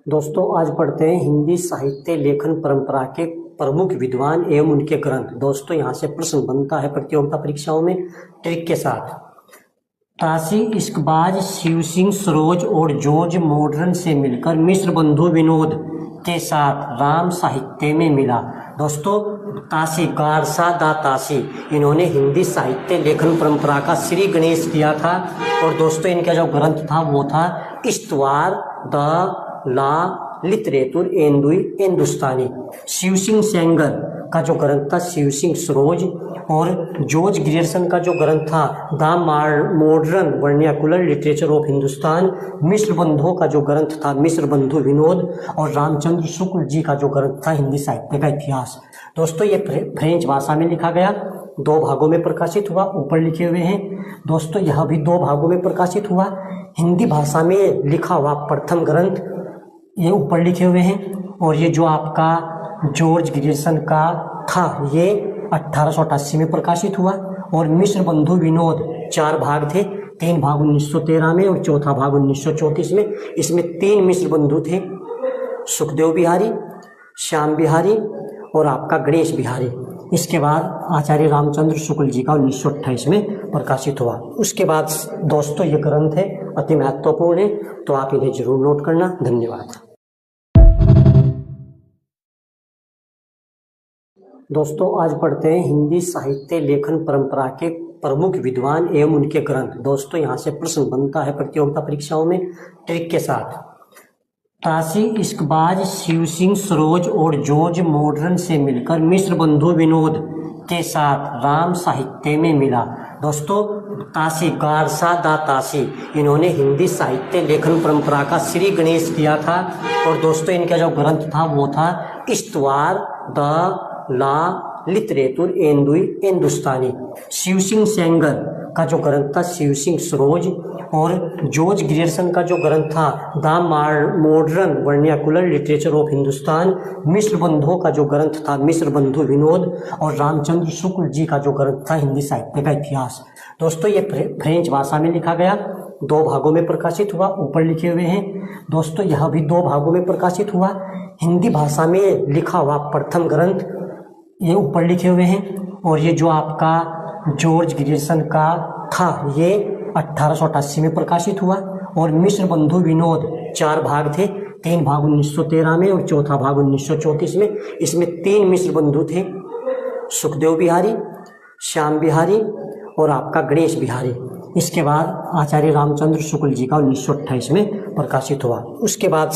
दोस्तों आज पढ़ते हैं हिंदी साहित्य लेखन परंपरा के प्रमुख विद्वान एवं उनके ग्रंथ। दोस्तों यहाँ से प्रश्न बनता है प्रतियोगिता परीक्षाओं में ट्रिक के साथ। ताशी इश्कबाज शिव सिंह सरोज और जॉर्ज मॉडर्न से मिलकर मिस्र बंधु विनोद के साथ राम साहित्य में मिला। दोस्तों ताशी गारसा दा ताशी इन्होंने हिंदी साहित्य लेखन परंपरा का श्री गणेश किया था। और दोस्तों इनका जो ग्रंथ था वो था इस्तवार द ला लिटरेचर एंदुई हिंदुस्तानी। शिव सिंह सेंगर का जो ग्रंथ था शिव सिंह सरोज, और जॉर्ज ग्रियर्सन का जो ग्रंथ था the modern vernacular literature of Hindustan. मिस्र बंधु का जो ग्रंथ था मिस्र बंधु विनोद, और रामचंद्र शुक्ल जी का जो ग्रंथ था हिंदी साहित्य का इतिहास। दोस्तों ये फ्रेंच भाषा में लिखा गया, 2 भागों में प्रकाशित हुआ, ऊपर लिखे हुए हैं। दोस्तों यह भी 2 भागों में प्रकाशित हुआ। हिंदी भाषा में लिखा हुआ प्रथम ग्रंथ ये ऊपर लिखे हुए हैं। और ये जो आपका जॉर्ज ग्रियर्सन का था ये 1888 में प्रकाशित हुआ। और मिस्र बंधु विनोद 4 भाग थे, 3 भाग 1913 में और चौथा भाग 1934 में। इसमें 3 मिस्र बंधु थे, सुखदेव बिहारी, श्याम बिहारी और आपका गणेश बिहारी। इसके बाद आचार्य रामचंद्र शुक्ल जी का 1928 में प्रकाशित हुआ। उसके बाद दोस्तों ये ग्रंथ है अति महत्वपूर्ण है, तो आप इन्हें जरूर नोट करना। धन्यवाद। दोस्तों आज पढ़ते हैं हिंदी साहित्य लेखन परंपरा के प्रमुख विद्वान एवं उनके ग्रंथ। दोस्तों यहाँ से प्रश्न बनता है प्रतियोगिता परीक्षाओं में ट्रिक के साथ। ताशी इश्कबाज शिव सिंह सरोज और जॉर्ज मॉडर्न से मिलकर मिस्र बंधु विनोद के साथ राम साहित्य में मिला। दोस्तों ताशी गारसा दा ताशी इन्होंने हिंदी साहित्य लेखन परंपरा का श्री गणेश किया था। और दोस्तों इनका जो ग्रंथ था वो था इस्तवार द ला लिटरेचर एंदुई हिंदुस्तानी। शिव सिंह सेंगर का जो ग्रंथ था शिव सिंह सरोज, और जॉर्ज ग्रियर्सन का जो ग्रंथ था the modern vernacular literature of Hindustan. मिस्र बंधु का जो ग्रंथ था मिस्र बंधु विनोद, और रामचंद्र शुक्ल जी का जो ग्रंथ था हिंदी साहित्य का इतिहास। दोस्तों ये फ्रेंच भाषा में लिखा गया, 2 भागों में प्रकाशित हुआ, ऊपर लिखे हुए हैं। दोस्तों यह भी 2 भागों में प्रकाशित हुआ। हिंदी भाषा में लिखा हुआ प्रथम ग्रंथ ये ऊपर लिखे हुए हैं। और ये जो आपका जॉर्ज ग्रियर्सन का था ये 1888 में प्रकाशित हुआ। और मिस्र बंधु विनोद 4 भाग थे, 3 भाग 1913 में और चौथा भाग 1934 में। इसमें 3 मिस्र बंधु थे, सुखदेव बिहारी, श्याम बिहारी और आपका गणेश बिहारी। इसके बाद आचार्य रामचंद्र शुक्ल जी का 1928 में प्रकाशित हुआ। उसके बाद